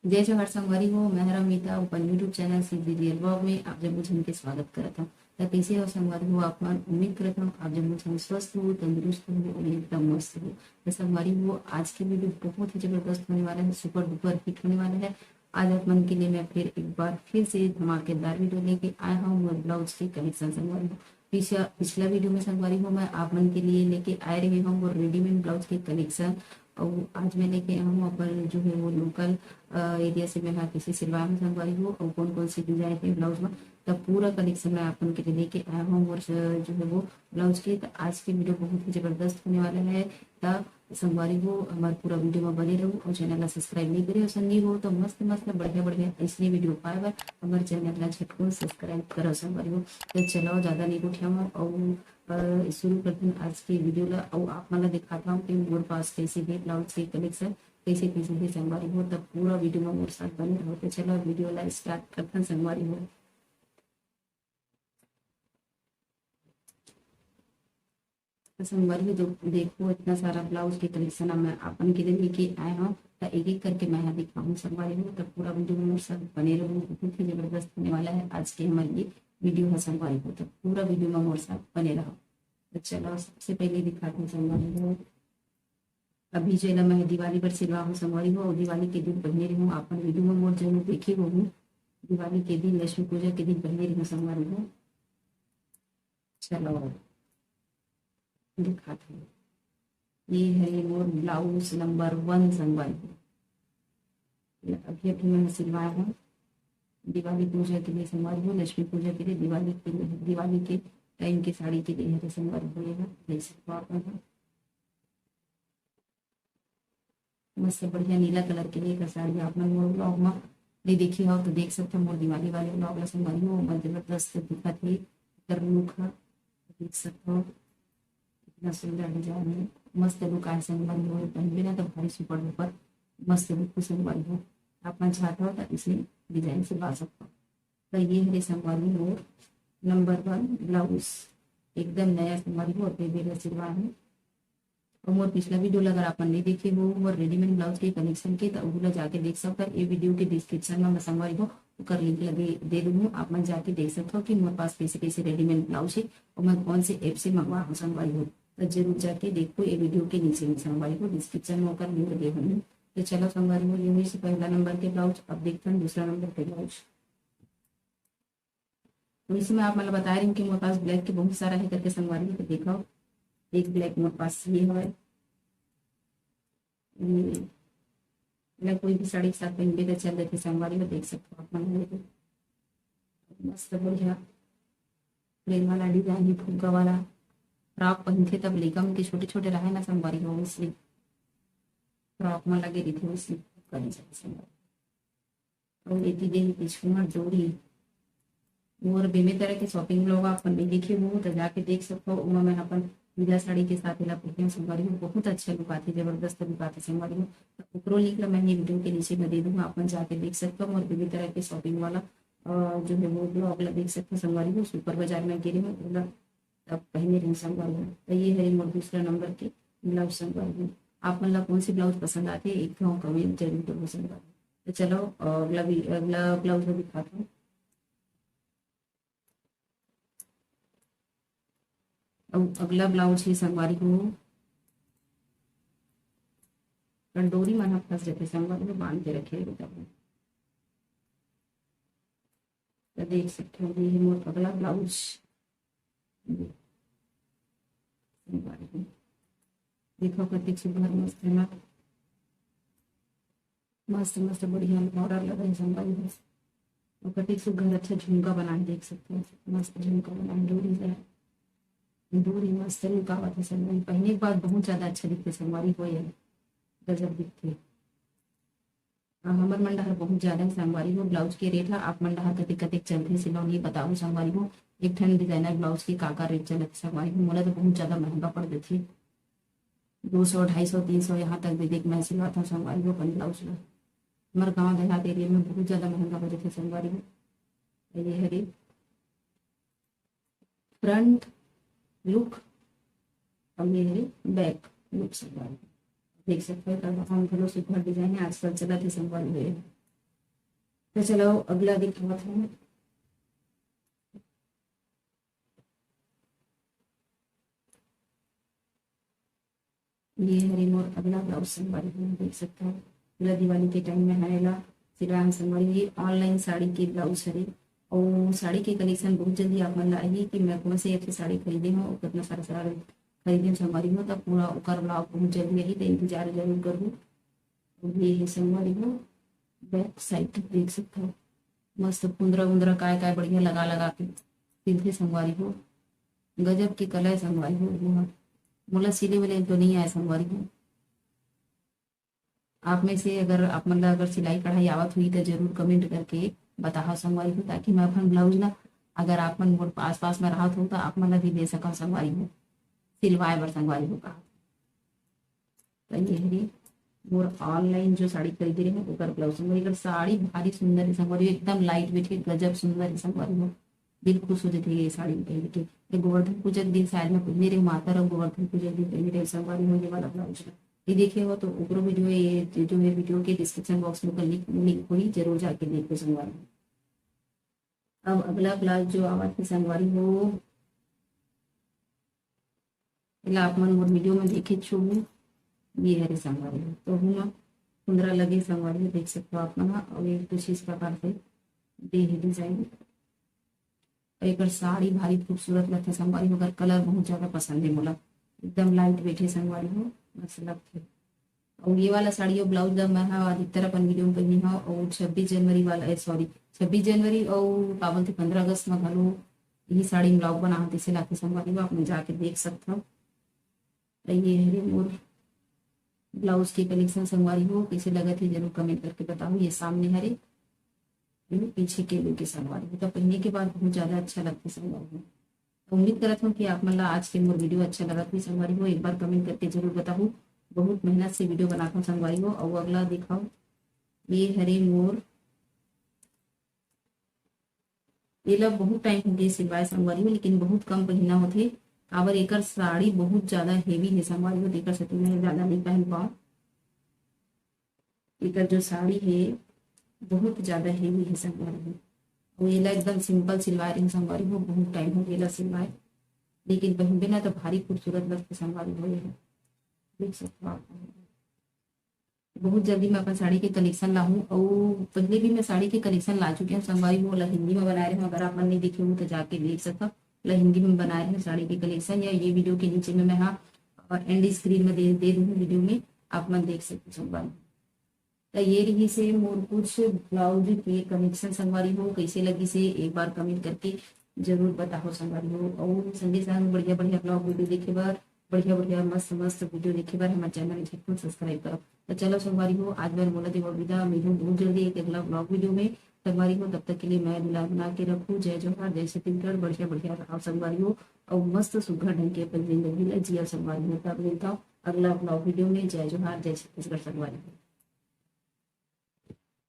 जय जोहार संगवारी हो। मैं रमिता अपन यूट्यूब चैनल सीधी रियल ब्लॉग में आप जब मुझे स्वागत करता हूँ। तो कैसे हो संगवारी हो? आप मन उम्मीद करता हूँ आप जब मुझे स्वस्थ हो, तंदुरुस्त हो और एकदम मस्त हो। तो संगवारी हो, आज के वीडियो बहुत ही जबरदस्त होने वाला है, सुपर डुपर हिट होने वाला है। आज आप मन के लिए मैं फिर एक बार फिर से धमाकेदार वीडियो लेके आया हूँ और ब्लाउज की कलेक्शन संगवारी हो। पिछला वीडियो में संगवारी हो मैं आप मन के लिए लेके आ रही हूँ और रेडीमेड ब्लाउज के कलेक्शन। और आज मैं लेके आया हूँ अपन जो है वो लोकल एरिया से मैं यहाँ किसी सिलवाया हूँ संगवारी हो, और कौन कौन सी डिजाइन है ब्लाउज में तब पूरा कलेक्शन मैं अपन के लिए लेके आया हूँ। और जो है वो ब्लाउज की तो आज की वीडियो बहुत ही जबरदस्त होने वाला है। तब संगवारी हो हमारे पूरा वीडियो में बने रहो और चैनल ला सब्सक्राइब नहीं करे और संगी हो तो मस्त मस्त बढ़िया बढ़िया इसलिए वीडियो पाए बार हमारे चैनल ला झटको सब्सक्राइब करो संगवारी हो। तो चलो ज़्यादा नहीं उठाऊँ और शुरू करती हूँ आज की वीडियो ला। और आप मला दिखाता हूँ कि मोर पास कैसे भी ब्लाउज की कलेक्शन कैसे कैसे भी संगवारी हो, तब पूरा वीडियो में मोर साथ बने रहो। तो चलो वीडियो ला स्टार्ट करते हैं संगवारी हो। तो संगवारी हो जो देखो इतना सारा ब्लाउज की कलेक्शन मैं अपन के लिए लेके आया हूँ। तो एक एक करके मैं यहाँ दिखाऊँ संगवारी हो, तब पूरा वीडियो में मोर साथ बने रहो। बहुत ही जबरदस्त होने वाला है आज की हमारी ये वीडियो है संगवारी हो, तो पूरा वीडियो में मोर साथ बने रहो। तो चलो सबसे पहले दिखाते हैं संगवारी हो। अभी जो है ना मैं दिवाली पर सिलवा हूँ संगवारी हो, और दिवाली के दिन पहने रही हूँ अपन वीडियो में मोर जरूर देखी हो। दिवाली के दिन लक्ष्मी पूजा के दिन पहने रही हूँ संगवारी हो। चलो दिखाते हैं। ये है मोर ब्लाउज नंबर 1 संगवारी हो। ये अभी अभी मैंने सिलवाया हूँ दिवाली पूजा के लिए संगवारी हो, लक्ष्मी पूजा के लिए, दिवाली के लिए, दिवाली के टाइम की साड़ी के लिए है संगवारी हो। ये देख सकते हो आप, मस्त बढ़िया नीला कलर के लिए साड़ी आप मन मोर ब्लॉग में नहीं देखी हो तो देख सकते हो। मोर दिवाली वाले ब्लॉग ला संगवारी हो मैं जबरदस्त दिखा थी कर लुक है, देख सकते हो इतना सुंदर डिजाइन है। मस्त लुक आए संगवारी हो, पहन लेना तो भारी सुपर डुपर मस्त लुक संगवारी हो। आप मन चाहते हो तो इसी डिजाइन से ला सकते हो। तो ये है संगवारी हो नंबर 1 ब्लाउज, एकदम नया संगवारी हो और बेबी सिलवा है। और मोर पिछला वीडियो अगर आप नहीं देखे हो मोर रेडीमेड ब्लाउज के कलेक्शन के तो वो जाके देख सकते हो। ये वीडियो के डिस्क्रिप्शन में मैं संगवारी हो उसका लिंक लगे दे दूँ, आप मन जाके देख सकते हो कि मोर पास कैसे कैसे रेडीमेड ब्लाउज है और मैं कौन से ऐप से मंगवा हूँ संगवारी हो। तो जरूर जाके देखो ये वीडियो के नीचे में संगवारी हो डिस्क्रिप्शन में होकर लिंक दे हूँ। तो चलो संगवारी हो, ये हुई से पहला नंबर के ब्लाउज। अब देखते हैं दूसरा नंबर के ब्लाउज। तो इसमें आप मतलब बता रही हूँ कि मेरे पास ब्लैक के बहुत सारा है करके संगवारी हो। तो देखो एक ब्लैक मेरे पास ये है, मैं कोई भी साड़ी के साथ पहन के तो चल रही थी संगवारी में, देख सकते हो आप मन। मस्त बढ़िया प्लेन वाला डिजाइन है, फुग्गा वाला फ्रॉक पहन थे तब लेगम के छोटे छोटे रहे ना संगवारी हो, इसलिए फ्रॉक में लगे रही थी उससे करी जाए संगवारी। और ये दे पीछू जोड़ी और बेमे तरह के शॉपिंग लोग आप नहीं देखे हो तो जाके देख सकते हो। उमा मैं अपन नीला साड़ी के साथ इला पहन संगवारी हो, बहुत अच्छा लुक आती है, जबरदस्त लुक आती है संगवारी हो। तो ऊपरों लिंक मैं ये वीडियो के नीचे में दे दूंगा, आप जाके देख सकते हो। और बेमे तरह के शॉपिंग वाला जो है वो ब्लॉग ला देख सकते हो संगवारी हो। सुपर बाजार में गिरे में बोला तब पहने रही संगवारी हो। तो ये है मोर दूसरा नंबर के ब्लाउज संगवारी हो। आप मतलब कौन सी ब्लाउज पसंद आती है एक कमेंट जरूर करो संगवारी। तो चलो अगला ब्लाउज में दिखाता हूँ। अगला ब्लाउज है संगवारी को डोरी मन फंस जाते संगवारी को बांध के रखे तब। तो देख सकते हो ये मोर अगला ब्लाउज संगवारी को। देखो कतिक सुंदर मस्त है ना, मस्त मस्त बढ़िया बॉर्डर लगा है संगवारी को। और कतिक सुंदर अच्छा झुमका बना देख सकते हो, मस्त झुमका बना डोरी है, डोरी मस्त लुक आवत है संगवारी। पहने के बाद बहुत ज्यादा अच्छा दिखते संगवारी को, ये गजब दिखते। हमर मन डहर बहुत ज्यादा संगवारी हो। ब्लाउज के रेट है आप मन डहर कतिक कतिक चलते सिलौन ये बताओ संगवारी हो। एक ठन डिजाइनर ब्लाउज की का रेट चलत संगवारी हो, मोला तो बहुत ज्यादा महंगा पड़ देती। 200 250 300 यहाँ तक दे देख मैं सिलवाता हूँ संगवारी हो अपन ब्लाउज ला। हमारे गाँव देहात एरिया में बहुत ज्यादा महंगा पड़ जाते संगवारी हो। ये हरी फ्रंट लुक और ये हरी बैक लुक संगवारी देख सकते हो। हम घरों सुपर डिजाइन है आजकल चला थे संगवारी हुए। तो चलो अगला दिखावा था। ये हरी मोर अगला ब्लाउज संगवारी में देख सकते हो। पूरा दिवाली के टाइम में आएला सिलवान संगवारी। ये ऑनलाइन साड़ी के ब्लाउज हरे और साड़ी के कलेक्शन बहुत जल्दी आप मन ला आही कि मैं कौन से ऐप से साड़ी खरीदे हो और कितना सारा सारा खरीदे संगवारी हो, तब पूरा ओकर ब्लाउज बहुत जल्दी आई तो इंतजार जरूर करूँ। ये है संगवारी हो, बैक साइड देख सकते हो। मस्त कुंदरा उंदरा काय काय बढ़िया लगा लगा के सिलते संगवारी हो। गजब के कलर संगवारी हो। मोला सिले वाले तो नहीं आए संगवारी हो। आप में से अगर आप मतलब अगर सिलाई कढ़ाई आवत हुई तो जरूर कमेंट करके बताओ संगवारी हो, ताकि मैं अपन ब्लाउज ना अगर आप मन मोर आस पास में रहा हो तो आप मन भी दे सका संगवारी हो, सिलवाए बर संगवारी हो कहा। तो ये हरी मोर ऑनलाइन जो साड़ी खरीदी रही है ओकर ब्लाउज संगवारी। अगर साड़ी भारी सुंदर है संगवारी, एकदम लाइट वेट के गजब सुंदर है संगवारी हो। दिल खुश हो जाती है ये साड़ी पहन के। ये गोवर्धन पूजा के दिन शायद में पहने रहे माता और गोवर्धन पूजा के दिन पहने रहे संगवारी हो ये वाला ब्लाउज। ये देखे हो तो ऊपर वीडियो ये जो है वीडियो के डिस्क्रिप्शन बॉक्स में लिंक हुई, जरूर जाके देखो संगवारी। अब अगला ब्लाउज जो आवाज की संगवारी हो आप मन मोर वीडियो में देखे छो ये हरे संगवारी हो। तो हूँ कुंदरा लगे संगवारी देख सकते हो आप मन। और एक कुछ इस प्रकार से दे है डिजाइन। एक साड़ी भारी खूबसूरत लगते संगवारी हो। अगर कलर बहुत ज्यादा पसंद है मोला, एकदम लाइट वेट संगवारी हो, मस्त लगते। और ये वाला साड़ी और ब्लाउज मैं अधिकतर अपन वीडियो में पहनी हो। और 26 जनवरी वाला सॉरी 26 जनवरी और का बोलते 15 अगस्त में घलो यही साड़ी ब्लाउज बनाते से लाते संगवारी हो, आप जाके देख सकते हो। ये हरे मोर ब्लाउज के कलेक्शन संगवारी हो, कैसे लगे थे जरूर कमेंट करके बताओ। ये सामने हरे पीछे के लेके संगवारी हो, तो पहनने के बाद बहुत ज्यादा अच्छा लगता है संगवारी हो। तो उम्मीद करता हूँ कि आप मतलब आज के मोर वीडियो अच्छा लगा थी संगवारी हो। एक बार कमेंट करके जरूर बताओ। बहुत मेहनत से वीडियो बनाता हूँ संगवारी हो। और अगला दिखाओ ये हरे मोर। ये लोग बहुत टाइम हो गए सिलवाए संगवारी हो, लेकिन बहुत कम पहना होते काबर एकर साड़ी बहुत ज्यादा हेवी है संगवारी हो। एकर से मैं ज्यादा नहीं पहन पाऊँ। एकर जो साड़ी है बहुत ज्यादा हेवी है संगवारी हो। और ये एकदम सिंपल सिलवाए रही संगवारी हो, बहुत टाइम हो गया सिलवाए, लेकिन पहनबे ना तो भारी खूबसूरत लगते संगवारी हो। देख सकते हो आप। बहुत जल्दी मैं अपन साड़ी के कलेक्शन ला हूँ। और पहले भी मैं साड़ी के कलेक्शन ला चुकी हूँ संगवारी हो। हिंदी में बना रहे हूँ, अगर आप मन नहीं देखे हो तो जाके देख सकता। हिंदी में बना रहे हैं साड़ी के कलेक्शन, या ये वीडियो के नीचे में मैं एंड स्क्रीन में दे दूंगी वीडियो में, आप मन देख सकते संगवारी। तो ये रही से मोर कुछ ब्लाउज के कलेक्शन संगवारी हो। कैसे लगी से एक बार कमेंट करके जरूर बताओ संगवारी हो। और संगे संग बढ़िया बढ़िया ब्लॉग वीडियो देखे बार, बढ़िया बढ़िया मस्त मस्त वीडियो देखे बार हमारे चैनल झटपट सब्सक्राइब करो। तो चलो संगवारी हो, आज बार मोला देव विदा। मिलूँ बहुत जल्दी एक अगला ब्लॉग वीडियो में संगवारी हो। तब तक के लिए मैं ब्लॉग बना के रखूँ। जय जोहार, जय छत्तीसगढ़। बढ़िया बढ़िया रहो संगवारी हो और मस्त सुघर ढंग के अपन जिंदगी जिया संगवारी हो। तब मिलता हूँ अगला ब्लॉग वीडियो में। जय जोहार, जय छत्तीसगढ़ संगवारी हो।